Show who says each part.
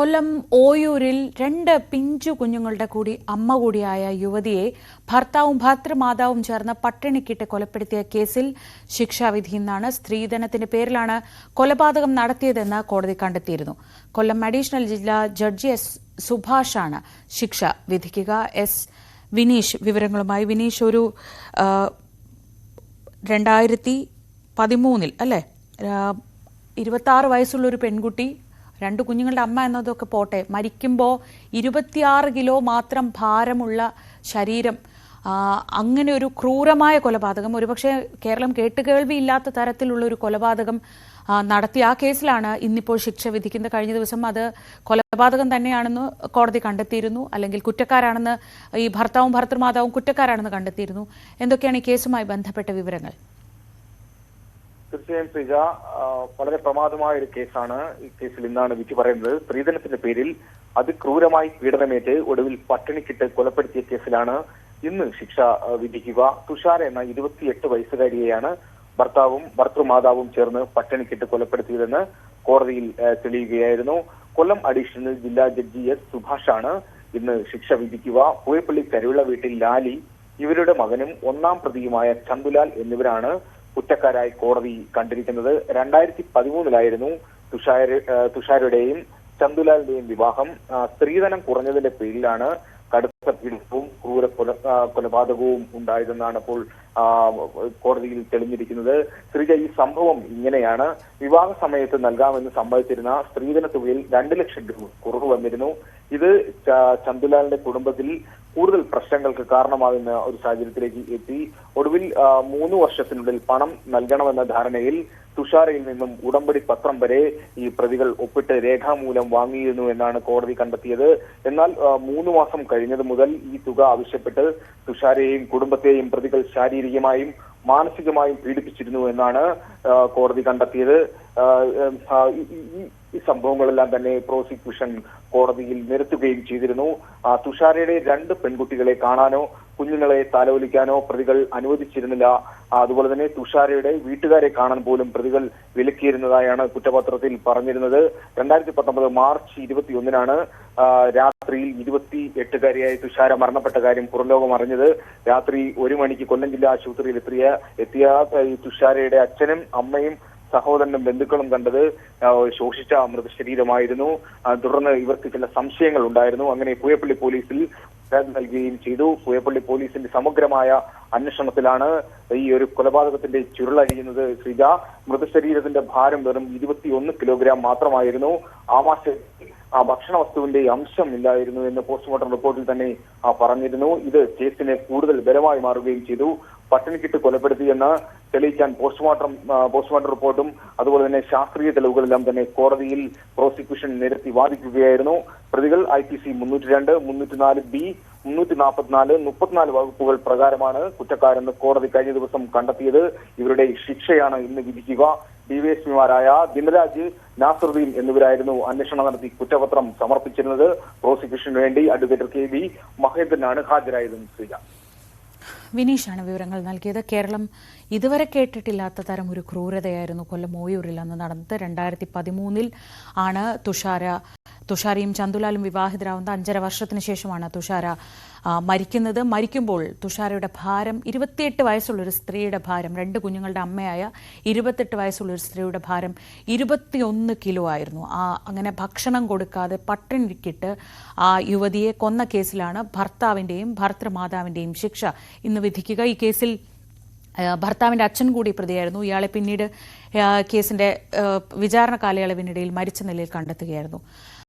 Speaker 1: കൊല്ലം ഓയൂരിൽ രണ്ട് പിഞ്ചു കുഞ്ഞുങ്ങളുടെ കൂടി അമ്മ കൂടിയായ യുവതിയെ ഭർത്താവും ഭർത്തൃമാതാവും ചേർന്ന് പട്ടിണിക്കിട്ട് കൊലപ്പെടുത്തിയ കേസിൽ ശിക്ഷാവിധി ഇന്നാണ്. സ്ത്രീധനത്തിന്റെ പേരിലാണ് കൊലപാതകം നടത്തിയതെന്ന് കോടതി കണ്ടെത്തിയിരുന്നു. കൊല്ലം അഡീഷണൽ ജില്ലാ ജഡ്ജി എസ് സുഭാഷാണ് ശിക്ഷ വിധിക്കുക. എസ് വിനീഷ് വിവരങ്ങളുമായി. വിനീഷ്, ഒരു 2013 അല്ലേ, 26 വയസ്സുള്ളൊരു പെൺകുട്ടി, രണ്ട് കുഞ്ഞുങ്ങളുടെ അമ്മ എന്നതൊക്കെ പോട്ടെ, മരിക്കുമ്പോൾ 26 കിലോ മാത്രം ഭാരമുള്ള ശരീരം, അങ്ങനെ ഒരു ക്രൂരമായ കൊലപാതകം, ഒരുപക്ഷെ കേരളം കേട്ടുകേൾവിയില്ലാത്ത തരത്തിലുള്ളൊരു കൊലപാതകം നടത്തിയ ആ കേസിലാണ് ഇന്നിപ്പോൾ ശിക്ഷ വിധിക്കുന്നത്. കഴിഞ്ഞ ദിവസം അത് കൊലപാതകം തന്നെയാണെന്ന് കോടതി കണ്ടെത്തിയിരുന്നു, അല്ലെങ്കിൽ കുറ്റക്കാരാണെന്ന് ഈ ഭർത്താവും ഭർത്തൃമാതാവും കുറ്റക്കാരാണെന്ന് കണ്ടെത്തിയിരുന്നു. എന്തൊക്കെയാണ് ഈ കേസുമായി ബന്ധപ്പെട്ട വിവരങ്ങൾ?
Speaker 2: തീർച്ചയായും ശ്രീജ, വളരെ പ്രമാദമായ ഒരു കേസാണ്. ഈ കേസിൽ ഇന്നാണ് വിധി പറയുന്നത്. സ്ത്രീധനത്തിന്റെ പേരിൽ അതിക്രൂരമായി പീഡനമേറ്റ് ഒടുവിൽ പട്ടിണിക്കിട്ട് കൊലപ്പെടുത്തിയ കേസിലാണ് ഇന്ന് ശിക്ഷ വിധിക്കുക. തുഷാര എന്ന 28 വയസ്സുകാരിയെയാണ് ഭർത്താവും ഭർത്തൃമാതാവും ചേർന്ന് പട്ടിണിക്കിട്ട് കൊലപ്പെടുത്തിയതെന്ന് കോടതിയിൽ തെളിയുകയായിരുന്നു. കൊല്ലം അഡീഷണൽ ജില്ലാ ജഡ്ജി എസ് സുഭാഷാണ് ഇന്ന് ശിക്ഷ വിധിക്കുക. പൂയപ്പള്ളി കരുവിള വീട്ടിൽ ലാലി, ഇവരുടെ മകനും ഒന്നാം പ്രതിയുമായ ചന്തുലാൽ എന്നിവരാണ് കുറ്റക്കാരായി കോടതി കണ്ടിരിക്കുന്നത്. 2013 തുഷാരുടെയും ചന്തുലാലിന്റെയും വിവാഹം. സ്ത്രീധനം കുറഞ്ഞതിന്റെ പേരിലാണ് കടുത്ത പീഡനവും ക്രൂര കൊലപാതകവും ഉണ്ടായതെന്നാണ് ഇപ്പോൾ കോടതിയിൽ തെളിഞ്ഞിരിക്കുന്നത്. ശ്രീജ, ഈ സംഭവം ഇങ്ങനെയാണ്. വിവാഹ സമയത്ത് നൽകാമെന്ന് സമ്മതിച്ചിരുന്ന സ്ത്രീധന തുകയിൽ 2 ലക്ഷം രൂപ കുറവ് വന്നിരുന്നു. ഇത് ചന്തുലാലിന്റെ കുടുംബത്തിൽ കൂടുതൽ പ്രശ്നങ്ങൾക്ക് കാരണമാകുന്ന ഒരു സാഹചര്യത്തിലേക്ക് എത്തി. ഒടുവിൽ 3 വർഷത്തിനുള്ളിൽ പണം നൽകണമെന്ന ധാരണയിൽ തുഷാരയിൽ നിന്നും ഉടമ്പടി പത്രം വരെ ഈ പ്രതികൾ ഒപ്പിട്ട് രേഖാമൂലം വാങ്ങിയിരുന്നു എന്നാണ് കോടതി കണ്ടെത്തിയത്. എന്നാൽ 3 മാസം കഴിഞ്ഞത് മുതൽ ഈ തുക ആവശ്യപ്പെട്ട് തുഷാരയെയും കുടുംബത്തെയും പ്രതികൾ ശാരീരികമായും മാനസികമായും പീഡിപ്പിച്ചിരുന്നു എന്നാണ് കോടതി കണ്ടെത്തിയത്. ഈ സംഭവങ്ങളെല്ലാം തന്നെ പ്രോസിക്യൂഷൻ കോടതിയിൽ നിരത്തുകയും ചെയ്തിരുന്നു. തുഷാരയുടെ 2 പെൺകുട്ടികളെ കാണാനോ കുഞ്ഞുങ്ങളെ താലോലിക്കാനോ പ്രതികൾ അനുവദിച്ചിരുന്നില്ല. അതുപോലെ തന്നെ തുഷാരയുടെ വീട്ടുകാരെ കാണാൻ പോലും പ്രതികൾ വിലക്കിയിരുന്നതായാണ് കുറ്റപത്രത്തിൽ പറഞ്ഞിരുന്നത്. 2019 മാർച്ച് 21 രാത്രിയിൽ 28-കാരിയായ തുഷാര മരണപ്പെട്ട കാര്യം പുറംലോകം അറിഞ്ഞത്. രാത്രി 1 മണിക്ക് കൊല്ലം ജില്ലാ ആശുപത്രിയിൽ എത്തിയ തുഷാരയുടെ അച്ഛനും അമ്മയും സഹോദരനും ബന്ധുക്കളും കണ്ടത് ശോഷിച്ച മൃതശരീരമായിരുന്നു. തുടർന്ന് ഇവർക്ക് ചില സംശയങ്ങൾ ഉണ്ടായിരുന്നു. അങ്ങനെ പൂയപ്പള്ളി പോലീസിൽ പരാതി നൽകുകയും ചെയ്തു. പൂയപ്പള്ളി പോലീസിന്റെ സമഗ്രമായ അന്വേഷണത്തിലാണ് ഈ ഒരു കൊലപാതകത്തിന്റെ ചുരുളഴിയുന്നത്. ശ്രീജ, മൃതശരീരത്തിന്റെ ഭാരം വെറും 21 കിലോഗ്രാം മാത്രമായിരുന്നു. ഭക്ഷണ വസ്തുവിന്റെ അംശം ഇല്ലായിരുന്നു എന്ന് പോസ്റ്റ്മോർട്ടം റിപ്പോർട്ടിൽ തന്നെ പറഞ്ഞിരുന്നു. ഇത് കേസിനെ കൂടുതൽ ബലമായി മാറുകയും ചെയ്തു. പട്ടിണിക്കിട്ട് കൊലപ്പെടുത്തിയെന്ന് തെളിയിക്കാൻ പോസ്റ്റ്മോർട്ടം റിപ്പോർട്ടും അതുപോലെ തന്നെ ശാസ്ത്രീയ തെളിവുകളെല്ലാം തന്നെ കോടതിയിൽ പ്രോസിക്യൂഷൻ നിരത്തി വാദിക്കുകയായിരുന്നു. പ്രതികൾ IPC 302, 304B, 344, 34 വകുപ്പുകൾ പ്രകാരമാണ് കുറ്റക്കാരെന്ന് കോടതി കഴിഞ്ഞ ദിവസം കണ്ടെത്തിയത്. ഇവരുടെ ശിക്ഷയാണ് ഇന്ന് വിധിക്കുക. ഡിവൈഎസ്പിമാരായ ദിനരാജ്, നാസറുദ്ദീൻ എന്നിവരായിരുന്നു അന്വേഷണം നടത്തി കുറ്റപത്രം സമർപ്പിച്ചിരുന്നത്. പ്രോസിക്യൂഷന് വേണ്ടി അഡ്വക്കേറ്റ് KB മഹേന്ദ്രനാണ് ഹാജരായതും. ശ്രീജ,
Speaker 1: വിനീഷാണ് വിവരങ്ങൾ നൽകിയത്. കേരളം ഇതുവരെ കേട്ടിട്ടില്ലാത്ത തരം ഒരു ക്രൂരതയായിരുന്നു കൊല്ലം ഓയൂരിൽ അന്ന് നടന്നത്. 2013 ആണ് തുഷാരയും ചന്തുലാലും വിവാഹിതരാവുന്ന 5.5 വർഷത്തിന് ശേഷമാണ് തുഷാര മരിക്കുന്നത്. മരിക്കുമ്പോൾ തുഷാരയുടെ ഭാരം 28 വയസ്സുള്ളൊരു സ്ത്രീയുടെ ഭാരം, 2 കുഞ്ഞുങ്ങളുടെ അമ്മയായ 28 വയസ്സുള്ളൊരു സ്ത്രീയുടെ ഭാരം 21 കിലോ ആയിരുന്നു. അങ്ങനെ ഭക്ഷണം കൊടുക്കാതെ പട്ടിണിക്കിട്ട് ആ യുവതിയെ കൊന്ന കേസിലാണ് ഭർത്താവിൻ്റെയും ഭർത്തൃമാതാവിൻ്റെയും ശിക്ഷ ഇന്ന് വിധിക്കുക. ഈ കേസിൽ ഭർത്താവിൻ്റെ അച്ഛൻ കൂടി പ്രതിയായിരുന്നു. ഇയാളെ പിന്നീട് കേസിന്റെ വിചാരണ കാലയളവിനിടയിൽ മരിച്ച നിലയിൽ കണ്ടെത്തുകയായിരുന്നു.